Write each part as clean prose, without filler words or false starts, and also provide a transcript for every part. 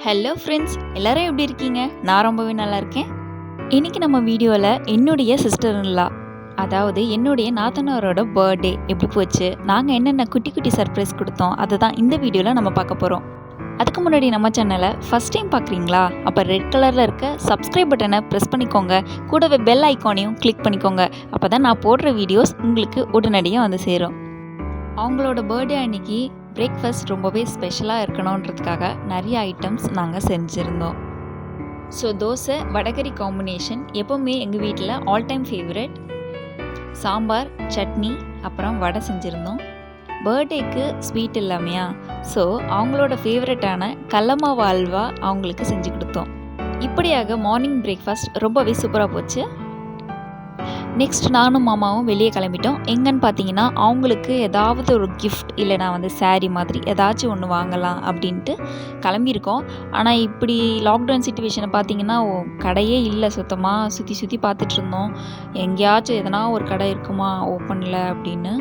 Hello friends, எல்லாரும் எப்படி இருக்கீங்க? நான் ரொம்பவே நல்லா இருக்கேன். இன்றைக்கி நம்ம வீடியோவில் என்னுடைய சிஸ்டர்-இன்-லா, அதாவது என்னுடைய நாத்தனாரோட பர்த்டே எப்படி போச்சு, நாங்கள் என்னென்ன குட்டி குட்டி சர்ப்ரைஸ் கொடுத்தோம், அதை தான் இந்த வீடியோவில் நம்ம பார்க்க போகிறோம். அதுக்கு முன்னாடி நம்ம சேனலை ஃபஸ்ட் டைம் பார்க்குறீங்களா? அப்போ ரெட் கலரில் இருக்க சப்ஸ்கிரைப் பட்டனை ப்ரெஸ் பண்ணிக்கோங்க. கூடவே பெல் ஐக்கானையும் கிளிக் பண்ணிக்கோங்க. அப்போ தான் நான் போடுற வீடியோஸ் உங்களுக்கு உடனடியாக வந்து சேரும். அவங்களோட பர்த்டே அன்னைக்கு பிரேக்ஃபாஸ்ட் ரொம்பவே ஸ்பெஷலாக இருக்கணுன்றதுக்காக நிறைய ஐட்டம்ஸ் நாங்கள் செஞ்சுருந்தோம். ஸோ தோசை வடகரி காம்பினேஷன் எப்போவுமே எங்கள் வீட்டில் all time favourite. Sambar, chutney, அப்புறம் வடை செஞ்சுருந்தோம். பர்த்டேக்கு ஸ்வீட் இல்லாமையா, ஸோ அவங்களோட ஃபேவரட்டான கடலமாவு அல்வா அவங்களுக்கு செஞ்சு கொடுத்தோம். இப்படியாக மார்னிங் பிரேக்ஃபாஸ்ட் ரொம்பவே சூப்பராக போச்சு. நெக்ஸ்ட் நானும் மாமாவும் வெளியே கிளம்பிட்டோம். எங்கன்னு பார்த்தீங்கன்னா, அவங்களுக்கு ஏதாவது ஒரு கிஃப்ட் இல்லைனா சாரீ மாதிரி ஏதாச்சும் ஒன்று வாங்கலாம் அப்படின்ட்டு கிளம்பியிருக்கோம். ஆனால் இப்படி லாக்டவுன் சுச்சுவேஷனை பார்த்தீங்கன்னா கடையே இல்லை, சுத்தமாக சுற்றி பார்த்துட்டு இருந்தோம். எங்கேயாச்சும் எதனா ஒரு கடை இருக்குமா ஓப்பனில் அப்படின்னு.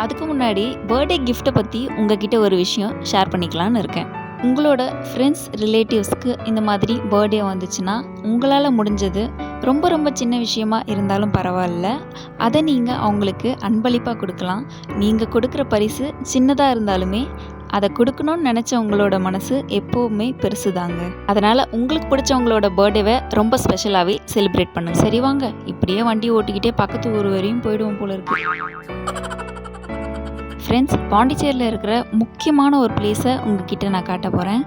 அதுக்கு முன்னாடி பர்த்டே கிஃப்ட்டை பற்றி உங்ககிட்ட ஒரு விஷயம் ஷேர் பண்ணிக்கலான்னு இருக்கேன். உங்களோட ஃப்ரெண்ட்ஸ் ரிலேட்டிவ்ஸ்க்கு இந்த மாதிரி பர்த்டே வந்துச்சுன்னா உங்களால் முடிஞ்சது ரொம்ப சின்ன விஷயமா இருந்தாலும் பரவாயில்ல, அதை நீங்கள் அவங்களுக்கு அன்பளிப்பாக கொடுக்கலாம். நீங்கள் கொடுக்குற பரிசு சின்னதாக இருந்தாலுமே அதை கொடுக்கணும்னு நினச்ச உங்களோட மனசு எப்போவுமே பெருசு தாங்க. அதனால் உங்களுக்கு பிடிச்சவங்களோட பர்த்டேவை ரொம்ப ஸ்பெஷலாகவே செலிப்ரேட் பண்ணுங்க. சரி வாங்க, இப்படியே வண்டி ஓட்டிக்கிட்டே பக்கத்து ஊர் வரையும் போயிடுவோம் போல இருக்கு. ஃப்ரெண்ட்ஸ், பாண்டிச்சேரியில் இருக்கிற முக்கியமான ஒரு பிளேஸை உங்ககிட்ட நான் காட்ட போகிறேன்.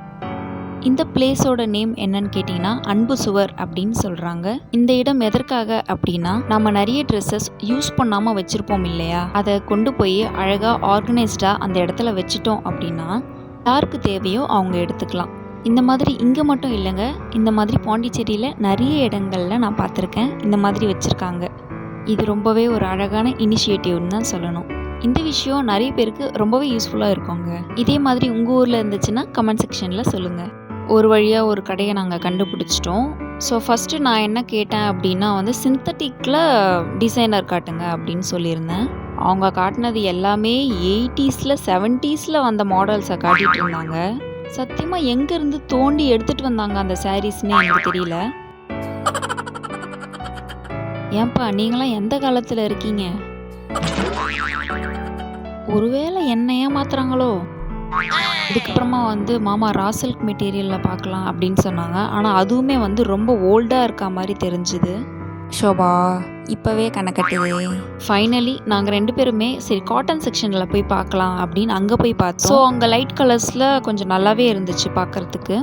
இந்த பிளேஸோட நேம் என்னன்னு கேட்டிங்கன்னா அன்பு சுவர் அப்படின்னு சொல்கிறாங்க. இந்த இடம் எதற்காக அப்படின்னா, நம்ம நிறைய ட்ரெஸ்ஸஸ் யூஸ் பண்ணாமல் வச்சுருப்போம் இல்லையா, அதை கொண்டு போய் அழகாக ஆர்கனைஸ்டாக அந்த இடத்துல வச்சுட்டோம் அப்படின்னா யாருக்கு தேவையோ அவங்க எடுத்துக்கலாம். இந்த மாதிரி இங்கே மட்டும் இல்லைங்க, இந்த மாதிரி பாண்டிச்சேரியில் நிறைய இடங்களில் நான் பார்த்துருக்கேன் இந்த மாதிரி வச்சுருக்காங்க. இது ரொம்பவே ஒரு அழகான இனிஷியேட்டிவ்னு தான் சொல்லணும். இந்த விஷயம் நிறைய பேருக்கு ரொம்பவே யூஸ்ஃபுல்லாக இருக்குங்க. இதே மாதிரி உங்கள் ஊரில் இருந்துச்சுன்னா கமெண்ட் செக்ஷனில் சொல்லுங்கள். ஒரு வழியாக ஒரு கடையை நாங்கள் கண்டுபிடிச்சிட்டோம். ஸோ ஃபஸ்ட்டு நான் என்ன கேட்டேன் அப்படின்னா சிந்தட்டிக்கில் டிசைனர் காட்டுங்க அப்படின்னு சொல்லியிருந்தேன். அவங்க காட்டினது எல்லாமே 80s 70s வந்த மாடல்ஸை காட்டிகிட்டு இருந்தாங்க. சத்தியமாக எங்கேருந்து தோண்டி எடுத்துகிட்டு வந்தாங்க அந்த சாரீஸ்னே எனக்கு தெரியல. ஏன்பா நீங்களாம் எந்த காலத்தில் இருக்கீங்க? ஒருவேளை என்ன ஏமாத்துறாங்களோ? இதுக்கப்புறமா மாமா ராசல்க் மெட்டீரியலில் பார்க்கலாம் அப்படின்னு சொன்னாங்க. ஆனால் அதுவுமே ரொம்ப ஓல்டாக இருக்க மாதிரி தெரிஞ்சுது. ஷோபா இப்போவே கணக்கட்டுது. ஃபைனலி நாங்கள் 2 பேருமே சரி காட்டன் செக்ஷனில் போய் பார்க்கலாம் அப்படின்னு அங்கே போய் பார்த்தோம். ஸோ அங்கே லைட் கலர்ஸில் கொஞ்சம் நல்லாவே இருந்துச்சு பார்க்குறதுக்கு.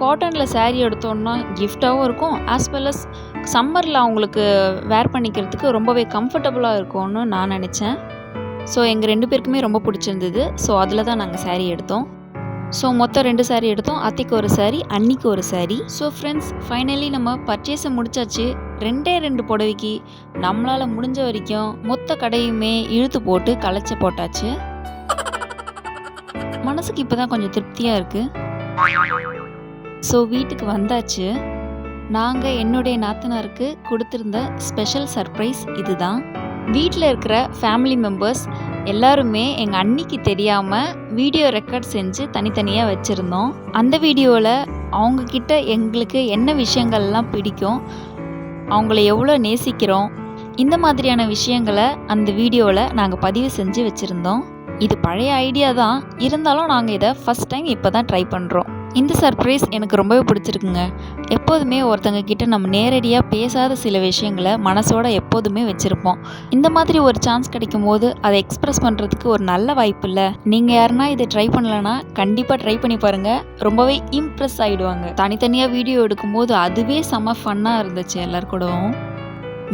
காட்டனில் சாரீ எடுத்தோன்னா கிஃப்டாகவும் இருக்கும், ஆஸ் வெல் அஸ் சம்மரில் அவங்களுக்கு வேர் பண்ணிக்கிறதுக்கு ரொம்பவே கம்ஃபர்டபுளாக இருக்கும்னு நான் நினச்சேன். ஸோ எங்கள் 2 பேருக்குமே ரொம்ப பிடிச்சிருந்தது. ஸோ அதில் தான் நாங்கள் சாரீ எடுத்தோம். ஸோ மொத்தம் 2 சாரீ எடுத்தோம். அத்தைக்கு ஒரு சாரீ, அன்னிக்கு ஒரு சாரீ. ஸோ ஃப்ரெண்ட்ஸ், ஃபைனலி நம்ம பர்ச்சேஸை முடிச்சாச்சு. 2 புடவைக்கு நம்மளால் முடிஞ்ச வரைக்கும் மொத்த கடையுமே இழுத்து போட்டு களைச்சி போட்டாச்சு. மனசுக்கு இப்போ தான் கொஞ்சம் திருப்தியாக இருக்குது. ஸோ வீட்டுக்கு வந்தாச்சு. நாங்கள் என்னுடைய நாத்தனாருக்கு கொடுத்துருந்த ஸ்பெஷல் சர்ப்ரைஸ் இதுதான். வீட்டில் இருக்கிற ஃபேமிலி மெம்பர்ஸ் எல்லாருமே எங்கள் அன்னிக்கு தெரியாமல் வீடியோ ரெக்கார்ட் செஞ்சு தனித்தனியாக வச்சுருந்தோம். அந்த வீடியோவில் அவங்கக்கிட்ட எங்களுக்கு என்ன விஷயங்கள்லாம் பிடிக்கும், அவங்கள எவ்வளோ நேசிக்கிறோம், இந்த மாதிரியான விஷயங்களை அந்த வீடியோவில் நாங்கள் பதிவு செஞ்சு வச்சுருந்தோம். இது பழைய ஐடியா தான், இருந்தாலும் நாங்கள் இதை ஃபஸ்ட் டைம் இப்போ தான் ட்ரை பண்ணுறோம். இந்த சர்ப்ரைஸ் எனக்கு ரொம்பவே பிடிச்சிருக்குங்க. எப்போதுமே ஒருத்தங்க கிட்ட நம்ம நேரடியாக பேசாத சில விஷயங்களை மனசோட எப்போதுமே வச்சுருப்போம். இந்த மாதிரி ஒரு சான்ஸ் கிடைக்கும் போது அதை எக்ஸ்ப்ரெஸ் பண்ணுறதுக்கு ஒரு நல்ல வாய்ப்பு இல்லை. நீங்கள் யாருன்னா இதை ட்ரை பண்ணலன்னா கண்டிப்பாக ட்ரை பண்ணி பாருங்கள், ரொம்பவே இம்ப்ரெஸ் ஆகிடுவாங்க. தனித்தனியாக வீடியோ எடுக்கும்போது அதுவே செம்ம ஃபன்னாக இருந்துச்சு. எல்லாருக்கூடவும்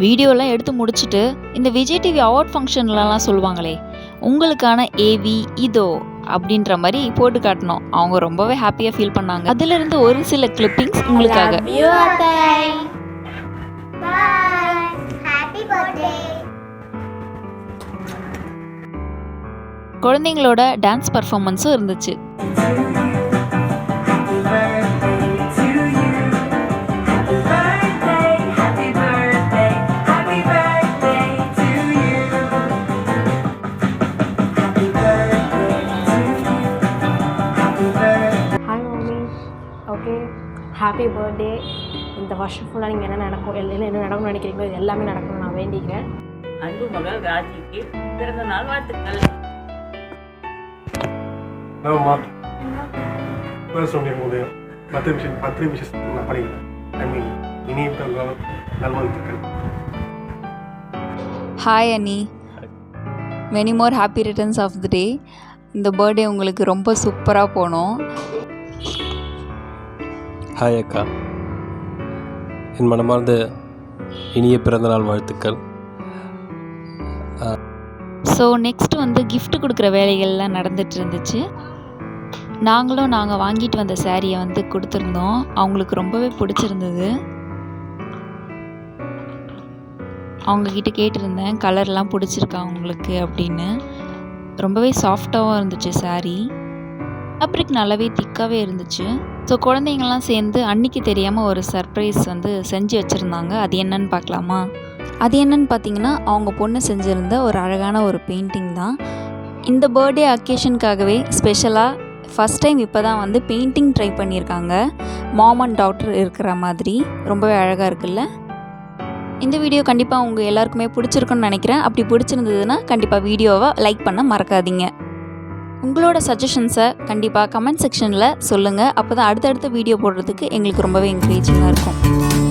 வீடியோலாம் எடுத்து முடிச்சுட்டு இந்த விஜய் டிவி அவார்ட் ஃபங்க்ஷன்லலாம் சொல்லுவாங்களே, உங்களுக்கான ஏவி இதோ அப்படின்ற மாதிரி போட்டு காட்டணும். அவங்க ரொம்பவே ஹாப்பியாக ஃபீல் பண்ணாங்க. அதிலிருந்து ஒரு சில கிளிப்பிங்ஸ் உங்களுக்காக. குழந்தைங்களோட டான்ஸ் பர்ஃபார்மன்ஸும் இருந்துச்சு. Happy birthday. இந்த வருஷம் ஃபுல்லாக நீங்கள் என்ன நடக்கணும்னு நினைக்கிறீங்களோ இது எல்லாமே நடக்கணும்னு நான் வேண்டிக்கிறேன். அன்பு மகள் ராஜிக்கு பிறந்த நாள் வாழ்த்துக்கள். பர்த்டே விஷஸ் நான் படிக்கிறேன். இனிய பிறந்தநாள் நல்வாழ்த்துக்கள். Hi Ani, many more happy returns of the day. இந்த பர்த்டே உங்களுக்கு ரொம்ப சூப்பராக போனோம். ஹாய் அக்கா, என் மனமார்ந்த இனிய பிறந்தநாள் வாழ்த்துக்கள். ஸோ நெக்ஸ்ட் வந்து gift கொடுக்குற வேலைகள்லாம் நடந்துட்டு இருந்துச்சு. நாங்கள் வாங்கிட்டு வந்த சாரியை வந்து கொடுத்துருந்தோம். அவங்களுக்கு ரொம்பவே பிடிச்சிருந்தது. அவங்கக்கிட்ட கேட்டிருந்தேன் கலர்லாம் பிடிச்சிருக்கா அவங்களுக்கு அப்படின்னு. ரொம்பவே சாஃப்டாகவும் இருந்துச்சு சாரீ. ஃபேப்ரிக் நல்லாவே திக்காகவே இருந்துச்சு. ஸோ குழந்தைங்கள்லாம் சேர்ந்து அன்னைக்கு தெரியாமல் ஒரு சர்ப்ரைஸ் வந்து செஞ்சு வச்சுருந்தாங்க. அது என்னன்னு பார்க்கலாமா? அது என்னன்னு பார்த்தீங்கன்னா, அவங்க பொண்ணு செஞ்சுருந்த ஒரு அழகான ஒரு பெயிண்டிங் தான். இந்த பர்த்டே அக்கேஷனுக்காகவே ஸ்பெஷலாக ஃபஸ்ட் டைம் இப்போ தான் வந்து பெயிண்டிங் ட்ரை பண்ணியிருக்காங்க. மாம் அண்ட் டாட்டர் இருக்கிற மாதிரி ரொம்பவே அழகாக இருக்குல்ல. இந்த வீடியோ கண்டிப்பாக உங்கள் எல்லாருக்குமே பிடிச்சிருக்குன்னு நினைக்கிறேன். அப்படி பிடிச்சிருந்ததுன்னா கண்டிப்பாக வீடியோவை லைக் பண்ண மறக்காதீங்க. உங்களோட சஜஷன்ஸை கண்டிப்பாக கமெண்ட் செக்ஷனில் சொல்லுங்கள். அப்போ தான் அடுத்தடுத்த வீடியோ போடுறதுக்கு எங்களுக்கு ரொம்பவே என்கரேஜிங்காக இருக்கும்.